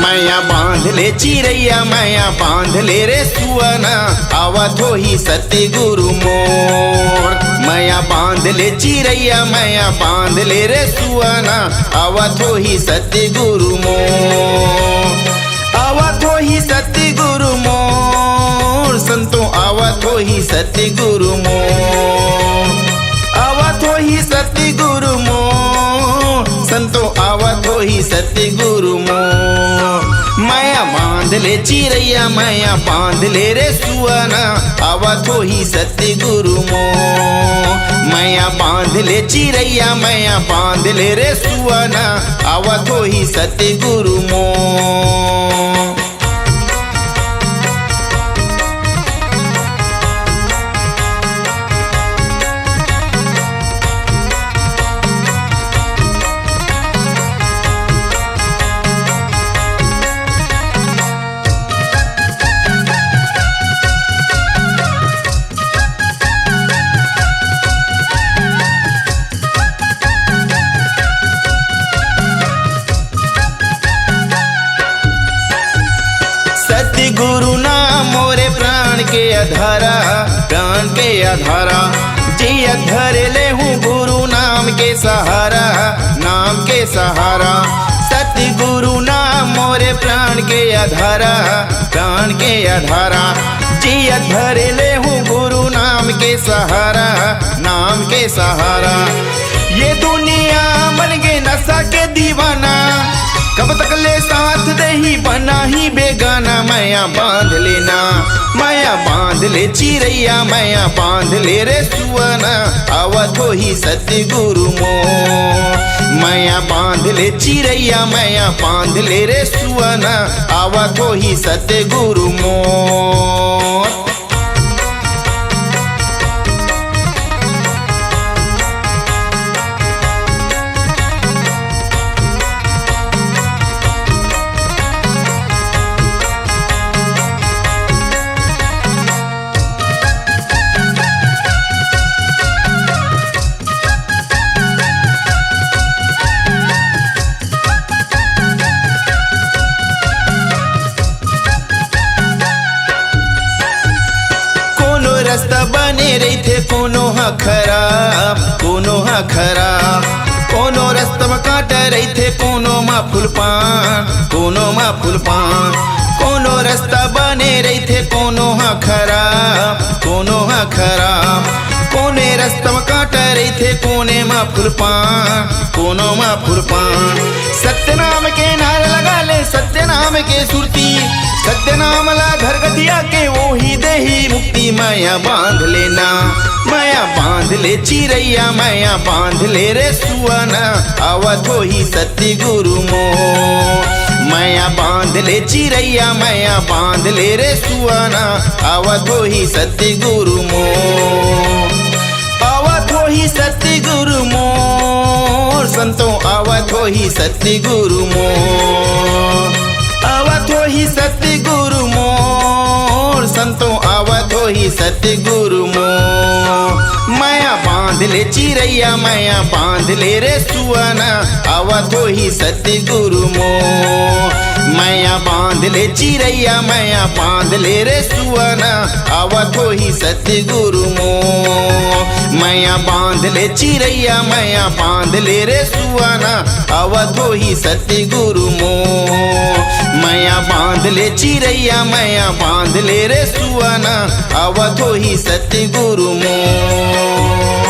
मैया बांध ले चिरैया मैया बांध ले रे सुअना आवत हो ही सत्य गुरु मोर। मैया बांध ले चिरैया मैया बांध ले रे सुअना आवत हो ही सत्य गुरु मोर। आवत हो ही सत्य गुरु मोर संतों आवत हो ही सत्य गुरु मोर। आवत हो ही सत्य गुरु मोर संतों आवत हो ही सत्य गुरु मोर। मैया बांध ले चिरैया मैया बांध ले रे सुअना आवत हो ही सत्य गुरु मोर। मैया बांध ले चिरैया मैया बांध ले रे सुअना आवत हो ही सत्य गुरु मोर। गुरु नाम मोरे प्राण के आधारा प्राण के आधारा जिया धर ले हूँ गुरु नाम के सहारा नाम के सहारा। सत्य गुरु नाम मोरे प्राण के आधारा प्राण के आधारा जिया धर ले हूँ गुरु नाम के सहारा नाम के सहारा। ये दुनिया बन गए नशा के दीवाना कब तक ले साथ दे ही बना ही बेगाना। मैया बांध लेना मैया बांध ले चिरैया मैया बांध ले रे सुअना आवत हो ही सत्य गुरु मोर। मैया बांध ले चिरैया मैया बांध ले रे सुअना आवत हो ही सत्य गुरु मोर। रास्ता बने रही थे कोनो हा खराब कोनो हा खराब कोनो रास्ता में काट रही थे कोनो मा फूल पान कोनो मा फूल पान। कोनो रास्ता बने रही थे कोनो हा खराब कोनो हा खराब कोने रास्ता में काट रही थे कोने मा फूल पान कोनो मा फूल पान। सत्य नाम के नारे लगा ले सत्य नाम के सुरती सत्य नाम ला घर गतिया के वो ही दे ही मुक्ति। मैया बांध लेना मैया बांध ले चिरैया मैया बांध ले रे सुअना आवत हो ही सत्य गुरु मोर। मैया बांध ले चिरैया मैया बांध ले रे सुअना आवत हो ही सत्य गुरु मोर। आवत हो ही सत्य गुरु मोर संतों आवत हो ही सत्य गुरु मोर। आवत हो ही सत्य गुरु मोर संतों आवत हो ही सत्य गुरु मोर। मैया बांध ले चिरैया मैया बांध ले रे सुअना आवत हो ही सत्य गुरु मोर। मैया बांध ले चिरैया मैया बांध ले रे सुअना आवत हो ही सत्य गुरु मोर। मैया बांध ले चिरैया मैया बांध ले रे सुअना आवत हो ही सत्य गुरु मोर। मैया बांध ले चिरैया मैया बांध ले रे सुअना आवत हो ही सत्य गुरु मोर।